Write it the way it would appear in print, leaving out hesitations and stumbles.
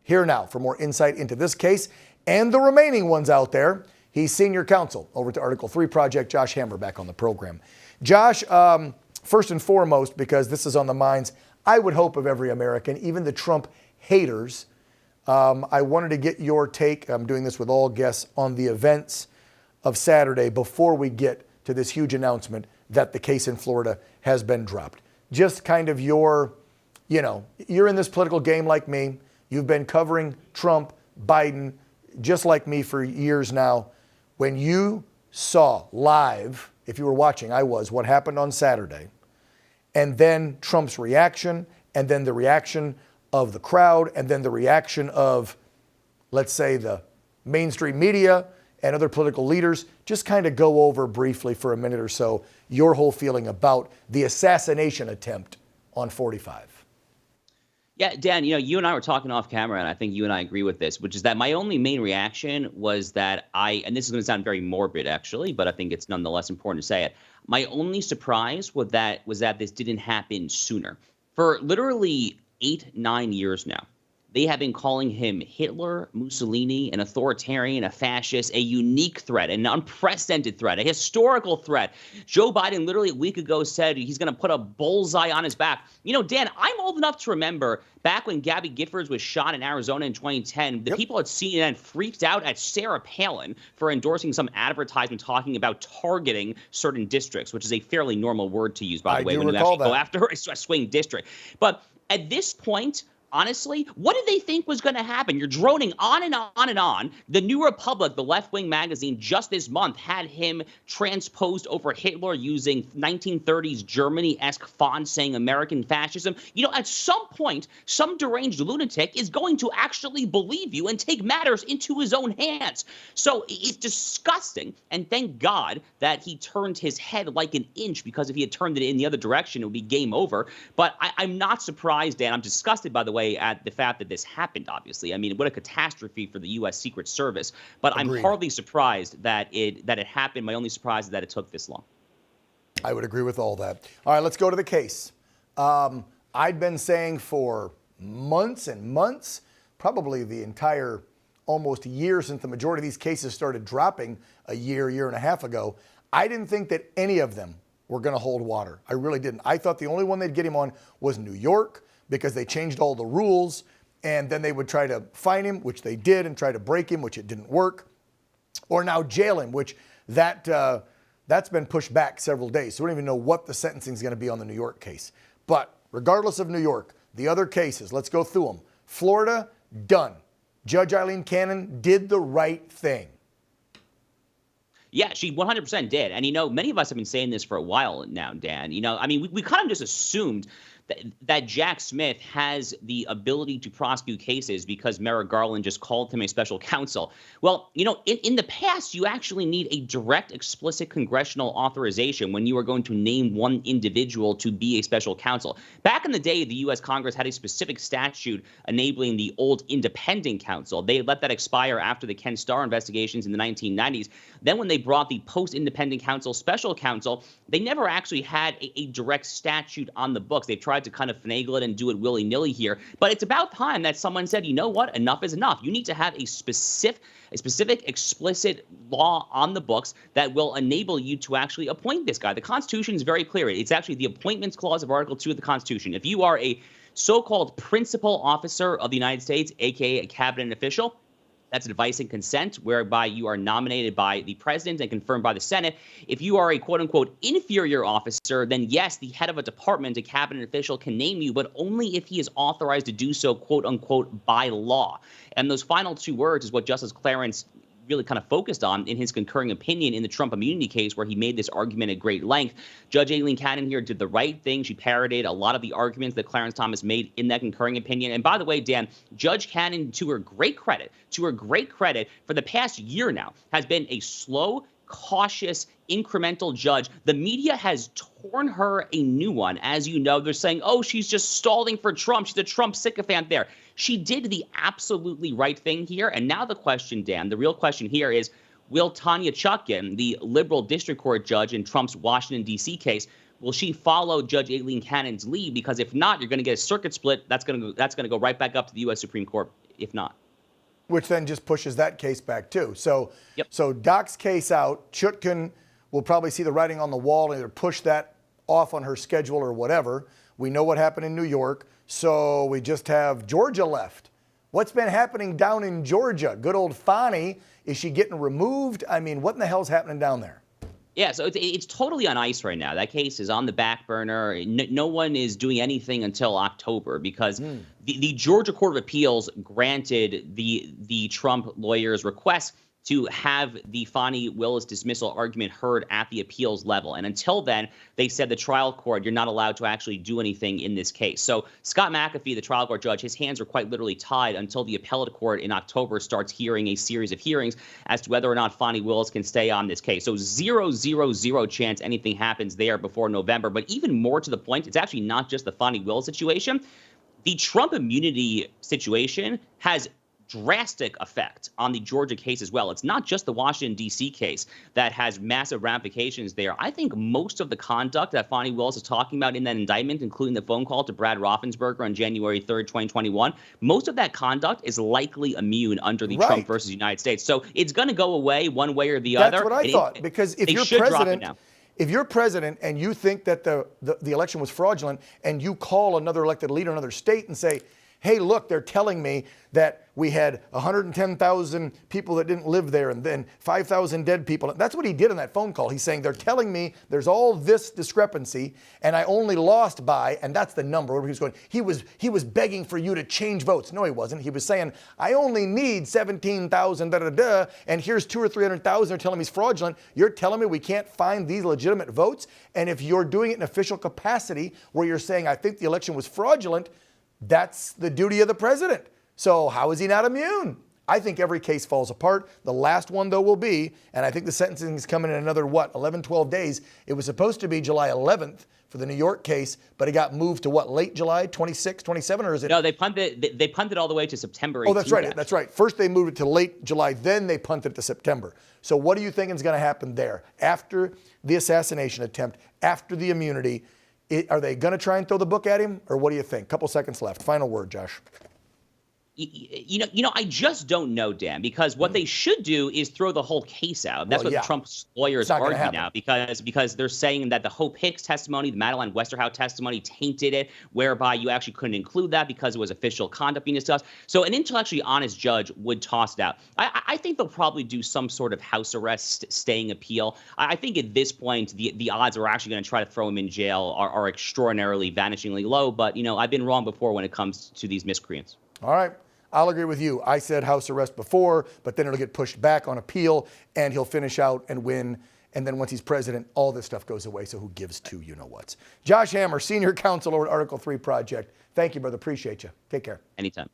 Here now for more insight into this case and the remaining ones out there. He's senior counsel over to Article 3 Project, Josh Hammer, back on the program. Josh, first and foremost, because this is on the minds, I would hope, of every American, even the Trump haters, I wanted to get your take, I'm doing this with all guests, on the events of Saturday before we get to this huge announcement that the case in Florida has been dropped. Just kind of your, you're in this political game like me. You've been covering Trump, Biden, just like me for years now. When you saw live, if you were watching, I was, what happened on Saturday, and then Trump's reaction, and then the reaction of the crowd, and then the reaction of, let's say, the mainstream media and other political leaders, just kind of go over briefly for a minute or so your whole feeling about the assassination attempt on 45. Yeah, Dan, you and I were talking off camera, and I think you and I agree with this, which is that my only main reaction was that and this is going to sound very morbid, actually, but I think it's nonetheless important to say it. My only surprise was that this didn't happen sooner. For literally 8-9 years now, they have been calling him Hitler, Mussolini, an authoritarian, a fascist, a unique threat, an unprecedented threat, a historical threat. Joe Biden literally a week ago said he's going to put a bullseye on his back. Dan, I'm old enough to remember back when Gabby Giffords was shot in Arizona in 2010, the people at CNN freaked out at Sarah Palin for endorsing some advertisement talking about targeting certain districts, which is a fairly normal word to use, by the way, when you actually go after a swing district. But at this point, honestly, what did they think was going to happen? You're droning on and on and on. The New Republic, the left-wing magazine, just this month had him transposed over Hitler using 1930s Germany-esque fonts saying American fascism. At some point, some deranged lunatic is going to actually believe you and take matters into his own hands. So it's disgusting. And thank God that he turned his head like an inch, because if he had turned it in the other direction, it would be game over. But I'm not surprised, Dan. I'm disgusted, by the way, at the fact that this happened, obviously. I mean, what a catastrophe for the U.S. Secret Service. But Agreed. I'm hardly surprised that it happened. My only surprise is that it took this long. I would agree with all that. All right, let's go to the case. I'd been saying for months and months, probably the entire almost year since the majority of these cases started dropping a year and a half ago, I didn't think that any of them were going to hold water. I really didn't. I thought the only one they'd get him on was New York, because they changed all the rules, and then they would try to fine him, which they did, and try to break him, which it didn't work, or now jail him, which that's been pushed back several days. So we don't even know what the sentencing is going to be on the New York case. But regardless of New York, the other cases, let's go through them. Florida, done. Judge Aileen Cannon did the right thing. Yeah, she 100% did. And, many of us have been saying this for a while now, Dan. We kind of just assumed that Jack Smith has the ability to prosecute cases because Merrick Garland just called him a special counsel. Well, in the past, you actually need a direct, explicit congressional authorization when you are going to name one individual to be a special counsel. Back in the day, the U.S. Congress had a specific statute enabling the old independent counsel. They let that expire after the Ken Starr investigations in the 1990s. Then when they brought the post-independent counsel special counsel, they never actually had a direct statute on the books. They've tried to kind of finagle it and do it willy-nilly here. But it's about time that someone said, you know what, enough is enough. You need to have a specific, explicit law on the books that will enable you to actually appoint this guy. The Constitution is very clear. It's actually the Appointments Clause of Article 2 of the Constitution. If you are a so-called principal officer of the United States, aka a cabinet official, that's advice and consent, whereby you are nominated by the president and confirmed by the Senate. If you are a quote-unquote inferior officer, then yes, the head of a department, a cabinet official, can name you, but only if he is authorized to do so, quote-unquote, by law. And those final two words is what Justice Clarence really kind of focused on in his concurring opinion in the Trump immunity case, where he made this argument at great length. Judge Aileen Cannon here did the right thing. She parroted a lot of the arguments that Clarence Thomas made in that concurring opinion. And by the way, Dan, Judge Cannon, to her great credit, for the past year now, has been a slow, cautious, incremental judge. The media has torn her a new one. As you know, they're saying, oh, she's just stalling for Trump. She's a Trump sycophant there. She did the absolutely right thing here. And now the question, Dan, the real question here is, will Tanya Chutkan, the liberal district court judge in Trump's Washington, D.C. case, will she follow Judge Aileen Cannon's lead? Because if not, you're going to get a circuit split. That's going to go right back up to the U.S. Supreme Court if not. Which then just pushes that case back too. So, Yep. so Doc's case out, Chutkan will probably see the writing on the wall and either push that off on her schedule or whatever. We know what happened in New York, so we just have Georgia left. What's been happening down in Georgia? Good old Fani, is she getting removed? I mean, what in the hell's happening down there? Yeah, so it's totally on ice right now. That case is on the back burner. No one is doing anything until October because the Georgia Court of Appeals granted the Trump lawyers' request to have the Fani Willis dismissal argument heard at the appeals level. And until then, they said the trial court, you're not allowed to actually do anything in this case. So Scott McAfee, the trial court judge, his hands are quite literally tied until the appellate court in October starts hearing a series of hearings as to whether or not Fani Willis can stay on this case. So 0 chance anything happens there before November. But even more to the point, it's actually not just the Fani Willis situation. The Trump immunity situation has drastic effect on the Georgia case as well. It's not just the Washington, D.C. case that has massive ramifications there. I think most of the conduct that Fani Willis is talking about in that indictment, including the phone call to Brad Raffensperger on January 3rd, 2021, most of that conduct is likely immune under the Trump versus United States. So it's going to go away one way or the other. That's what I thought, because if you're president and you think that the election was fraudulent and you call another elected leader in another state and say, hey, look, they're telling me that we had 110,000 people that didn't live there and then 5,000 dead people. That's what he did in that phone call. He's saying they're telling me there's all this discrepancy and I only lost by, and that's the number where he was going. He was begging for you to change votes. No, he wasn't. He was saying, I only need 17,000, and here's 200,000 or 300,000. They're telling me he's fraudulent. You're telling me we can't find these legitimate votes? And if you're doing it in official capacity where you're saying, I think the election was fraudulent, that's the duty of the president. So how is he not immune? I think every case falls apart. The last one, though, will be, and I think the sentencing is coming in another, 11, 12 days. It was supposed to be July 11th for the New York case, but it got moved to late July, 26, 27, or is it? No, they punted all the way to September 18th. Oh, that's right. That's right. First they moved it to late July, then they punted it to September. So what do you think is going to happen there? After the assassination attempt, after the immunity, are they going to try and throw the book at him, or what do you think? Couple seconds left. Final word, Josh. I just don't know, Dan, because what they should do is throw the whole case out. That's what Trump's lawyers argue now, because they're saying that the Hope Hicks testimony, the Madeleine Westerhout testimony tainted it, whereby you actually couldn't include that because it was official conduct being discussed. So an intellectually honest judge would toss it out. I think they'll probably do some sort of house arrest staying appeal. I think at this point, the odds are actually going to try to throw him in jail are extraordinarily, vanishingly low. But, I've been wrong before when it comes to these miscreants. All right. I'll agree with you. I said house arrest before, but then it'll get pushed back on appeal, and he'll finish out and win. And then once he's president, all this stuff goes away. So who gives two you-know-whats? Josh Hammer, senior counsel over at Article 3 Project. Thank you, brother. Appreciate you. Take care. Anytime.